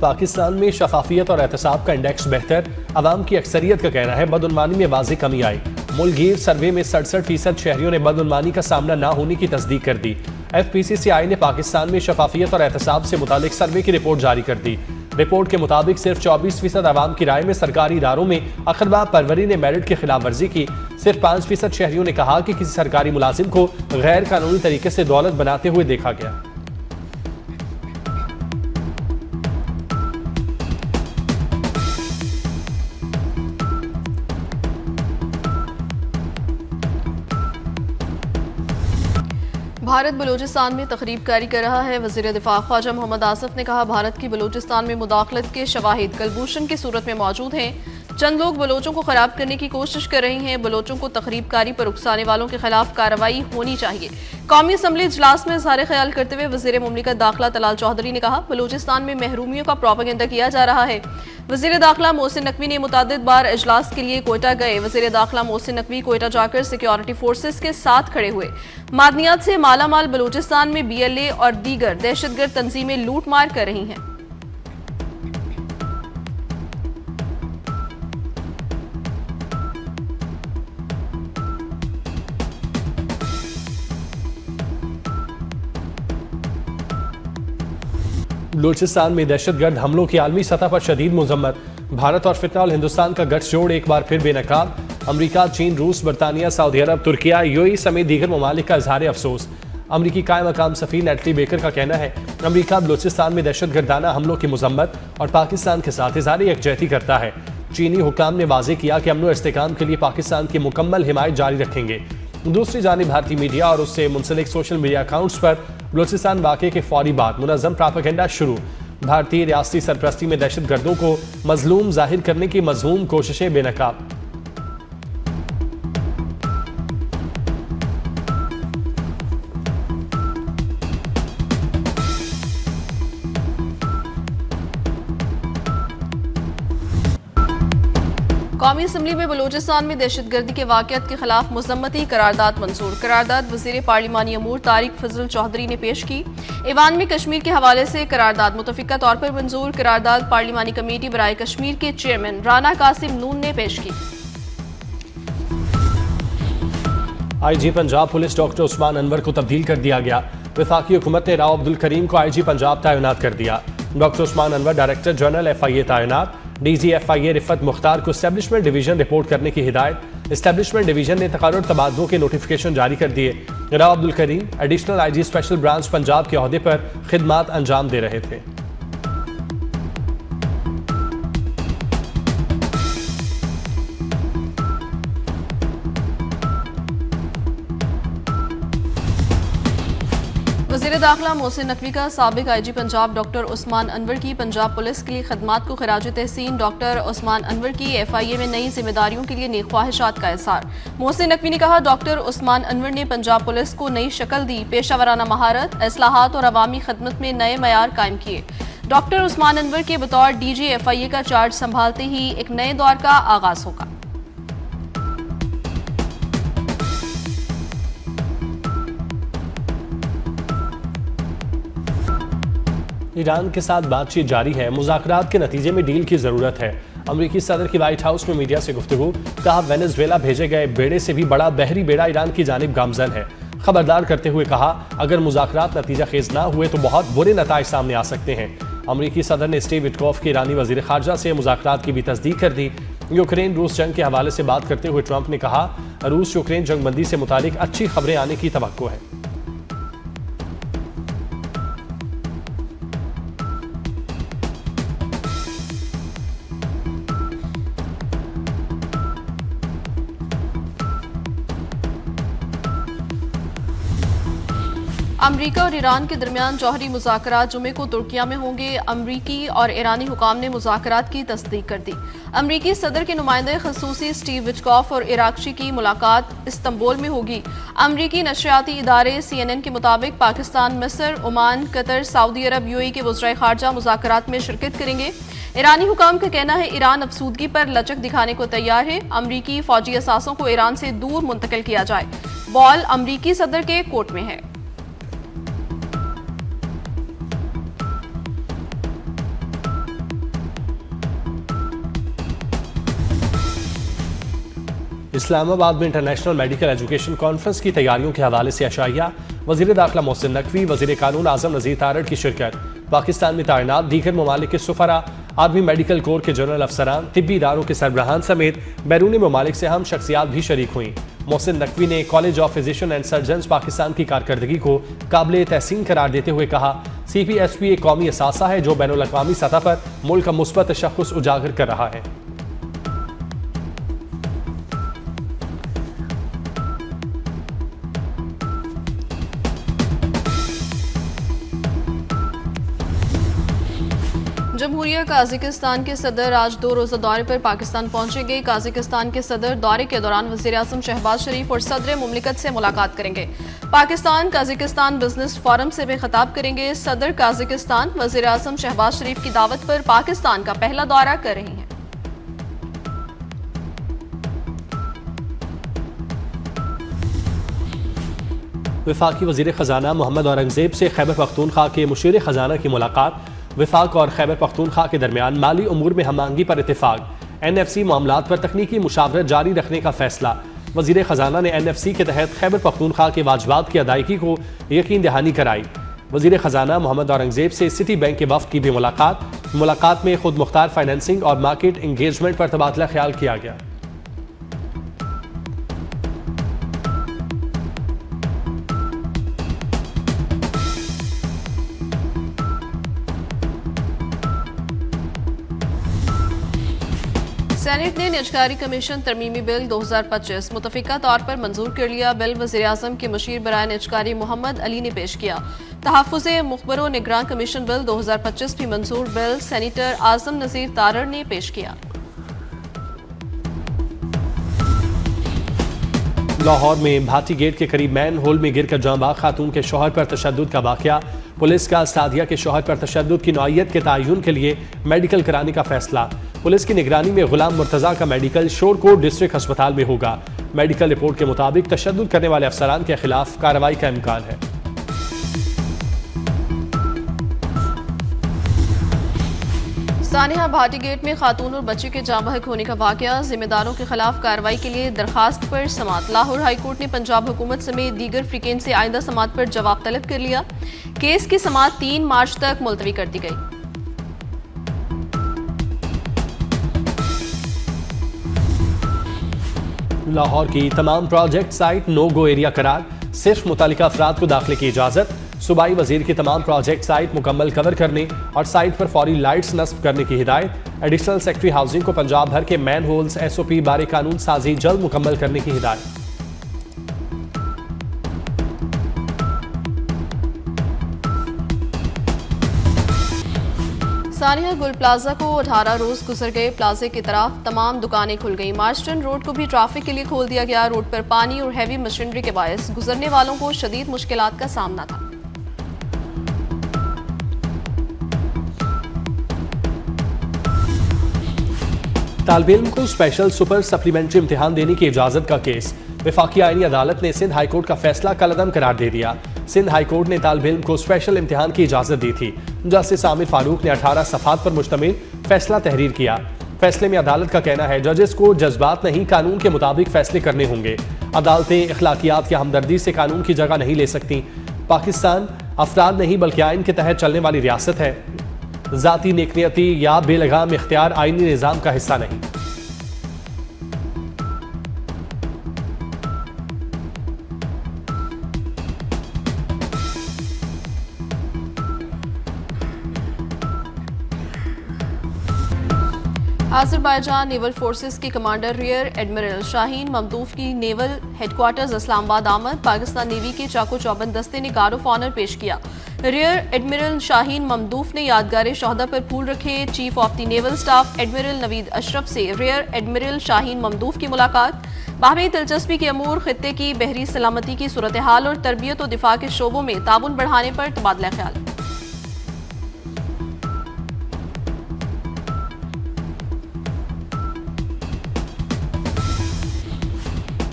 पाकिस्तान में शफाफियत और एहतसाब का इंडेक्स बेहतर, अवाम की अक्सरियत का कहना है बदउनवानी में वाज़ेह कमी आई। मुल्कगीर सर्वे में 67% शहरियों ने बदउनवानी का सामना न होने की तस्दीक कर दी। FPCCI ने पाकिस्तान में शफाफियत और एहतसाब से मुतालिक सर्वे की रिपोर्ट जारी कर दी। रिपोर्ट के मुताबिक सिर्फ 24% आवाम की राय में सरकारी इदारों में अखरबा परवरी ने मेरिट की खिलाफ वर्जी की। सिर्फ 5% शहरियों ने कहा कि किसी सरकारी मुलाजिम को गैर कानूनी तरीके से दौलत बनाते हुए देखा गया। भारत बलूचिस्तान में तखरीबकारी कर रहा है। वज़ीर दिफा ख्वाजा मोहम्मद आसिफ ने कहा, भारत की बलूचिस्तान में मुदाखलत के शवाहिद कलभूषण की सूरत में मौजूद हैं। चंद लोग बलोचों को खराब करने की कोशिश कर रहे हैं। बलोचों को तखरीबकारी पर उकसाने वालों के खिलाफ कार्रवाई होनी चाहिए। कौमी असम्बली इजलास में इज़हार ख्याल करते हुए वज़ीर मुमलिकत दाखिला तलाल चौधरी ने कहा, बलूचिस्तान में महरूमियों का प्रोपेगेंडा किया जा रहा है। वज़ीर दाखिला मोहसिन नकवी ने मुतअद्दिद बार इजलास के लिए कोयटा गए। वज़ीर दाखिला मोहसिन नकवी कोयटा जाकर सिक्योरिटी फोर्सेस के साथ खड़े हुए। मादनियात से मालामाल बलूचिस्तान में BLA और दीगर दहशतगर्द तंजीमें लूट मार कर रही हैं। बलूचिस्तान में दहशतगर्द हमलों की आलमी सतह पर शदीद मजम्मत। भारत और फितना और हिंदुस्तान का गठजोड़ एक बार फिर बेनकाब। अमरीका, चीन, रूस, बरतानिया, सऊदी अरब, तुर्किया, UAE समेत दीगर ममालिक का इजहार अफसोस। अमरीकी कायम मकाम सफीर नेटली बेकर का कहना है, अमरीका बलूचिस्तान में दहशतगर्दाना हमलों की मजम्मत और पाकिस्तान के साथ इजहार यकजहती करता है। चीनी हुकाम ने वाज़ेह किया कि अमन व इस्तेहकाम के लिए पाकिस्तान की मुकम्मल हिमायत जारी रखेंगे। दूसरी जानिब भारतीय मीडिया और उससे मुंसलिक सोशल मीडिया अकाउंट्स पर बलूचिस्तान वाक़े के फौरी बाद मुनज़्ज़म प्रोपेगेंडा शुरू। भारतीय रियासती सरपरस्ती में दहशतगर्दों को मजलूम जाहिर करने की मज़मूम कोशिशें बेनकाब। कौमी असम्बली में बलूचिस्तान में दहशतगर्दी के वाक़यात के खिलाफ मज़म्मती करारदाद मंजूर। करारदाद वज़ीर पार्लिमानी अमूर तारिक फजल चौधरी ने पेश की। ईवान में कश्मीर के हवाले से करारदाद मुतफ़िका तौर पर मंजूर। करारदाद पार्लिमानी कमेटी बराए कश्मीर के चेयरमैन राना कासिम नून ने पेश की। IG Punjab police doctor Usman Anwar को तब्दील कर दिया गया। वफाकी हुकूमत ने राव अब्दुल करीम को IG पंजाब तैनात कर दिया। Doctor Usman Anwar director general FIA तैनात। DG FIA रिफत मुख्तार को एस्टेब्लिशमेंट डिवीजन रिपोर्ट करने की हिदायत। एस्टेब्लिशमेंट डिवीजन ने तकार्रुर तबादलों के नोटिफिकेशन जारी कर दिए। Rao Abdul Karim additional IG special branch Punjab के ओहदे पर खिदमात अंजाम दे रहे थे। वज़ीर दाखिला मोहसिन नकवी का साबिक IG पंजाब डॉक्टर उस्मान अनवर की पंजाब पुलिस के लिए खदमात को खराज तहसीन। डॉक्टर उस्मान अनवर की FIA में नई जिम्मेदारियों के लिए नेक ख्वाहिशात का इज़हार। मोहसिन नकवी ने कहा, डॉक्टर उस्मान अनवर ने पंजाब पुलिस को नई शक्ल दी। पेशावराना महारत, इस्लाहात और अवामी खदमत में नए मयार कायम किए। डॉक्टर उस्मान अनवर के बतौर DG FIA का चार्ज संभालते ही एक नए दौर का आगाज होगा। ईरान के साथ बातचीत जारी है। मुज़ाकरात के नतीजे में डील की ज़रूरत है। अमरीकी सदर की व्हाइट हाउस में मीडिया से गुफ्तगू। कहा, वेनेजुएला भेजे गए बेड़े से भी बड़ा बहरी बेड़ा ईरान की जानिब गामजन है। खबरदार करते हुए कहा, अगर मुज़ाकरात नतीजा खेज ना हुए तो बहुत बुरे नताइज सामने आ सकते हैं। अमरीकी सदर ने स्टीव विटकॉफ के ईरानी वज़ीर ख़ारजा से मुज़ाकरात की भी तस्दीक कर दी। यूक्रेन रूस जंग के हवाले से बात करते हुए ट्रंप ने कहा, रूस यूक्रेन जंगबंदी से मुतालिक अच्छी खबरें आने की तवक्को है। अमरीका और ईरान के दरमियान जौहरी मुज़ाकरात जुमे को तुर्किया में होंगे। अमरीकी और ईरानी हुकाम ने मुज़ाकरात की तस्दीक कर दी। अमरीकी सदर के नुमाइंदे खसूसी स्टीव विटकॉफ और इराक़ची की मुलाकात इस्तंबुल में होगी। अमरीकी नशरियाती इदारे CNN के मुताबिक पाकिस्तान, मिस्र, ओमान, कतर, सऊदी अरब, UAE के वज़राए ख़ारजा मुज़ाकरात में शिरकत करेंगे। ईरानी हुकाम का कहना है, ईरान अफसूदगी पर लचक दिखाने को तैयार है। अमरीकी फौजी असासों को ईरान से दूर मुंतकिल किया जाए। बॉल अमरीकी सदर के कोर्ट में है। इस्लामाबाद में इंटरनेशनल मेडिकल एजुकेशन कॉन्फ्रेंस की तैयारियों के हवाले से अशाइया, वजीर दाखिला मोहसिन नकवी, वजीर कानून आजम नज़ीर तारड़ की शिरकत। पाकिस्तान में तैनात दीगर ममालिक के सफरा, आर्मी मेडिकल कोर के जनरल अफसरान, तिब्बी इदारों के सरबराहान समेत बैरूनी ममालिक से अहम शख्सियात भी शरीक हुई। मोहसिन नकवी ने college of physician and surgeons Pakistan की कारकर्दगी को काबिल तहसीन करार देते हुए कहा, CPSP एक कौमी असासा है जो बैनुल अक़वामी सतह पर मुल्क का मुस्बत तशख़्ख़ुस उजागर कर रहा है। जमहूरिया काज़िकिस्तान के सदर आज 2 रोज़ा दौरे पर पाकिस्तान पहुंचेंगे। काज़िकिस्तान के सदर दौरे के दौरान वज़ीर आज़म शहबाज शरीफ और सदर मुमलिकत से मुलाकात करेंगे। पाकिस्तान काज़िकिस्तान बिजनेस फोरम से भी खिताब करेंगे। सदर काज़िकिस्तान वज़ीर आज़म शहबाज शरीफ की दावत पर पाकिस्तान का पहला दौरा कर रही हैं। वफाकी वज़ीर ख़जाना मोहम्मद औरंगज़ेब से खैबर पख्तूनख्वा के मुशीर ख़जाना की मुलाकात। वफाक और खैबर पख्तूनख्वा के दरमियान माली उमूर में हमआंगी पर इत्तेफाक। NFC मामलात पर तकनीकी मुशावरत जारी रखने का फैसला। वज़ीर ख़जाना ने NFC के तहत खैबर पख्तूनख्वा के वाजबात की अदायगी को यकीन दहानी कराई। वज़ीर ख़जाना मोहम्मद औरंगज़ेब से सिटी बैंक के वफ़द की भी मुलाकात में खुद मुख्तार फाइनेंसिंग और मार्केट इंगेजमेंट पर तबादला ख्याल किया गया। सेनेट ने निजकारी कमीशन तरमीमी बिल 2025 मुतफ़िका तौर पर मंजूर कर लिया। बिल वज़ीर आज़म के मुशीर बराए निजकारी मोहम्मद अली ने पेश किया। तहफ़्फ़ुज़े मुख़बरों निगरान कमीशन बिल 2025 भी मंजूर। बिल सेनेटर आज़म नज़ीर तारड़ ने पेश किया। लाहौर में भाटी गेट के करीब मैन होल में गिरकर जांबाग खातून के शौहर पर तशद्दुद का वाक़या। पुलिस का सादिया के शौहर पर तशद्दुद की नौइयत के तयन के लिए मेडिकल कराने का फैसला। पुलिस की निगरानी में गुलाम मुर्तज़ा का मेडिकल शोरकोट डिस्ट्रिक्ट अस्पताल में होगा। मेडिकल रिपोर्ट के मुताबिक तशद्दुद करने वाले अफसरान के खिलाफ कार्रवाई का इम्कान है। सानिया भाटी गेट में खातून और बच्चे के जाँ बहक होने का वाक़या। जिम्मेदारों के खिलाफ कार्रवाई के लिए दरखास्त पर समात। लाहौर हाईकोर्ट ने पंजाब हुकूमत समेत दीगर फ्रीकेन से आइंदा समात पर जवाब तलब कर लिया। केस की समात 3 मार्च तक मुलतवी कर दी गई। लाहौर की तमाम project site no go area करार। सिर्फ मुतालिका अफराद को दाखिले की इजाज़त। सूबाई वजीर की तमाम प्रोजेक्ट साइट मुकम्मल कवर करने और साइट पर फौरी लाइट्स नस्ब करने की हिदायत। एडिशनल सेक्रेटरी हाउसिंग को पंजाब भर के मैन होल्स SOP बारे कानून साजी जल्द मुकम्मल करने की हिदायत। सानिया गुल प्लाजा को 18 रोज गुजर गए। प्लाजे की तरफ तमाम दुकानें खुल गई। मार्स्टन रोड को भी ट्रैफिक के लिए खोल दिया गया। रोड पर पानी और हैवी मशीनरी के बायस गुजरने वालों को शदीद मुश्किलात का सामना था। तालिब इल्म को स्पेशल सुपर सप्लीमेंट्री इम्तिहान देने की इजाजत का केस। वफाकी आईनी अदालत ने सिंध हाईकोर्ट का फैसला कलअदम करार दे दिया। सिंध हाईकोर्ट ने तालिब इल्म को स्पेशल इम्तिहान की इजाजत दी थी। जस्टिस आमिर फारूक ने 18 सफ़ात पर मुश्तमिल फैसला तहरीर किया। फैसले में अदालत का कहना है जजेस को जज्बात नहीं कानून के मुताबिक फैसले करने होंगे। अदालतें इखलाकियात या हमदर्दी से कानून की जगह नहीं ले सकती। पाकिस्तान अफराद नहीं बल्कि आइन के तहत चलने वाली रियासत है। जाती नेकनियती या बेलगाम इख्तियार आइनी निज़ाम का हिस्सा नहीं। आज़रबाईजान नेवल फोर्सेस के कमांडर रियर एडमिरल शाहीन ममदूफ की नेवल हेडक्वार्टर्स इस्लामाबाद आमद। पाकिस्तान नेवी के चाको चौबंद दस्ते ने गार्ड ऑफ ऑनर पेश किया। रियर एडमिरल शाहीन ममदूफ ने यादगार शोहदा पर फूल रखे। Chief of the naval staff admiral Naveed Ashraf से रियर एडमिरल शाहीन ममदूफ की मुलाकात। बाहमी दिलचस्पी के अमूर, खित्ते की बहरी सलामती की सूरत हाल और तरबियत और दिफा के शोबों में ताउन बढ़ाने पर तबादला ख्याल।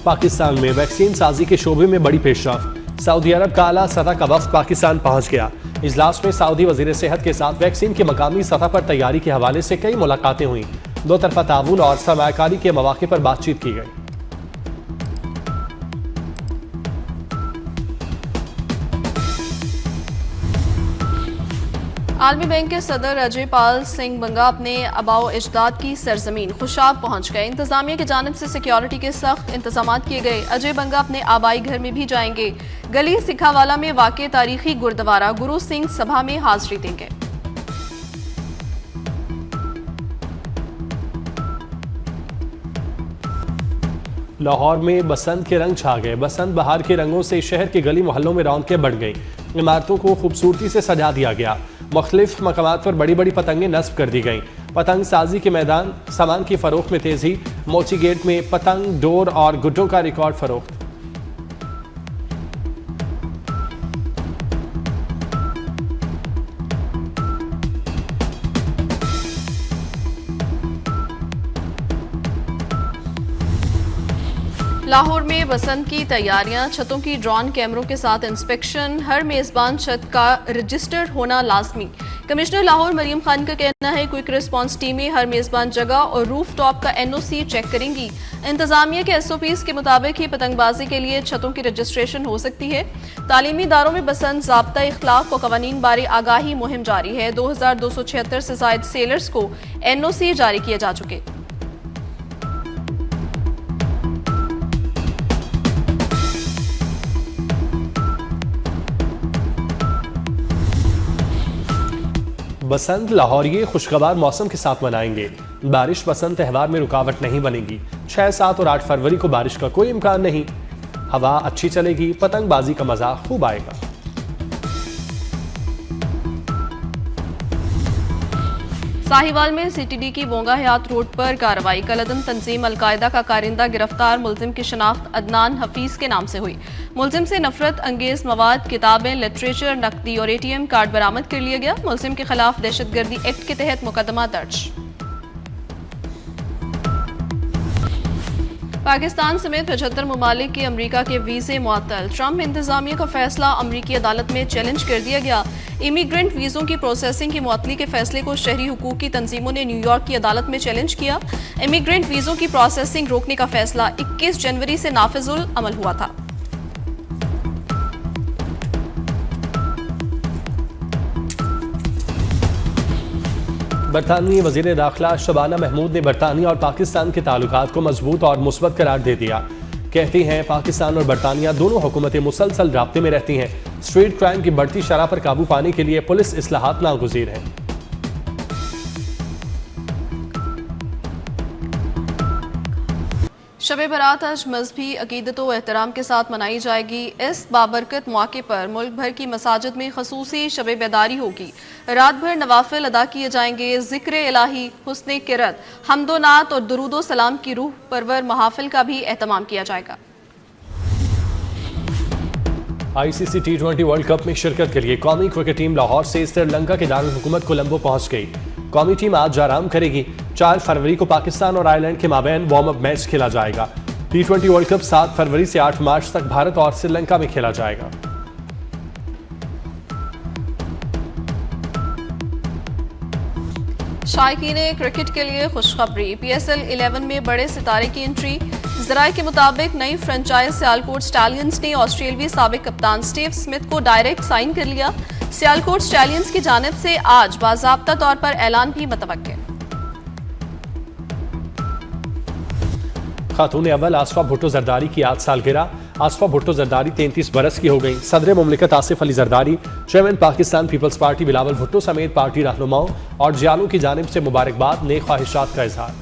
पाकिस्तान में वैक्सीन साजी के शोबे में बड़ी पेशरफ। सऊदी अरब का आला सतह का वफ्द पाकिस्तान पहुंच गया। इजलास में सऊदी वजीर सेहत के साथ वैक्सीन की मकामी सतह पर तैयारी के हवाले से कई मुलाकातें हुई। दो तरफा ताउन और सरमायाकारी के मौके पर बातचीत की गई। आलमी बैंक के सदर अजय पाल सिंह बंगा अपने आबाओ अजदाद की सरजमीन खुशाब पहुंच गए। इंतजामिया की जानिब से सिक्योरिटी के सख्त इंतजाम किए गए। अजय बंगा अपने आबाई घर में भी जाएंगे। गली सिखावाला में वाक़ तारीखी गुरुद्वारा गुरु सिंह सभा में हाजिरी देंगे। लाहौर में बसंत के रंग छा गए। बसंत बहार के रंगों से शहर के गली मोहल्लों में रौनकें बढ़ गईं। इमारतों को खूबसूरती से सजा दिया गया। मुख्तलिफ मकामात पर बड़ी बड़ी पतंगें नस्ब कर दी गईं। पतंग साजी के मैदान, सामान की फरोख्त में तेजी। मोची गेट में पतंग, डोर और गुड्डों का रिकॉर्ड फरोख्त। लाहौर में बसंत की तैयारियां, छतों की ड्रोन कैमरों के साथ इंस्पेक्शन, हर मेजबान छत का रजिस्टर्ड होना लाजमी। कमिश्नर लाहौर मरियम खान का कहना है क्विक रिस्पांस टीमें हर मेजबान जगह और रूफ टॉप का NOC चेक करेंगी। इंतजामिया के SOPs के मुताबिक ही पतंगबाजी के लिए छतों की रजिस्ट्रेशन हो सकती है। तालीमी इदारों में बसंत ज़ाब्ता इखलाक व कवानीन बारे आगाही मुहिम जारी है। 2276 से जायद सेलर्स को NOC जारी किए जा चुके। बसंत लाहौरिये खुशगवार मौसम के साथ मनाएंगे। बारिश बसंत त्यौहार में रुकावट नहीं बनेगी। 6, 7 और 8 फरवरी को बारिश का कोई इम्कान नहीं। हवा अच्छी चलेगी, पतंगबाजी का मजा खूब आएगा। साहिवाल में CTD की बोंगा हयात रोड पर कार्रवाई। कलअदम तंजीम अलकायदा का कारिंदा गिरफ्तार। मुलजिम की शनाख्त अदनान हफीज के नाम से हुई। मुलजिम से नफरत अंगेज मवाद, किताबें, लिटरेचर, नकदी और ATM कार्ड बरामद कर लिया गया। मुलजिम के खिलाफ दहशतगर्दी एक्ट के तहत मुकदमा दर्ज। पाकिस्तान समेत 75 ममालिक के अमरीका के वीजे मुअत्तल। ट्रंप इंतजामिया का फैसला अमरीकी अदालत में चैलेंज कर दिया गया। इमिग्रेंट वीजों की प्रोसेसिंग की मुअत्तली के फैसले को शहरी हुकूक की तंजीमों ने न्यूयॉर्क की अदालत में चैलेंज किया। इमिग्रेंट वीजों की प्रोसेसिंग रोकने का फैसला 21 जनवरी से नाफिजुल अमल हुआ था। बरतानवी वजीर दाखिला शबाना महमूद ने बरतानिया और पाकिस्तान के ताल्लुकात को मजबूत और मुस्बत करार दे दिया। कहती हैं पाकिस्तान और बरतानिया दोनों हुकूमतें मुसलसल राब्ते में रहती हैं। स्ट्रीट क्राइम की बढ़ती शरह पर काबू पाने के लिए पुलिस इस्लाहात नागुज़ीर हैं। शब बरात आज मजहबी अकीदत व एहतराम के साथ मनाई जाएगी। इस बाबरकत मौके पर मुल्क भर की मसाजिद में खसूसी शब बेदारी होगी। रात भर नवाफिल अदा किए जाएंगे। जिक्र इलाही, हुस्ने किरत, हम्दोनात और दुरूदो सलाम की रूह परवर महाफिल का भी एहतमाम किया जाएगा। ICC T20 वर्ल्ड कप में शिरकत के लिए कौमी क्रिकेट टीम लाहौर से श्रीलंका के दारुल हुकूमत कोलंबो पहुंच गई। कौमी टीम आज आराम करेगी। 4 फरवरी को पाकिस्तान और आयरलैंड के माबैन वार्म अप मैच खेला जाएगा। T20 वर्ल्ड कप 7 फरवरी से 8 मार्च तक भारत और श्रीलंका में खेला जाएगा। शायकीन क्रिकेट के लिए खुशखबरी। PSL 11 में बड़े सितारे की एंट्री। ज़राए के मुताबिक नई फ्रेंचाइज सियालकोट स्टैलियंस ने ऑस्ट्रेलियावी साबिक कप्तान स्टीव स्मिथ को डायरेक्ट साइन कर लिया। सियालकोट स्टैलियंस की जानिब से आज बाज़ाब्ता तौर पर ऐलान भी मुतवक्किल। खातून अव्वल आसफा भुट्टो जरदारी की आज सालगिरह। आसफा भुट्टो जरदारी 33 बरस की हो गई। सदर मुमलिकत Asif Ali Zardari, chairman Pakistan Peoples Party Bilawal Bhutto समेत पार्टी रहनुमाओं और जियालों की जानिब से मुबारकबाद, नेक ख्वाहिशात का इजहार।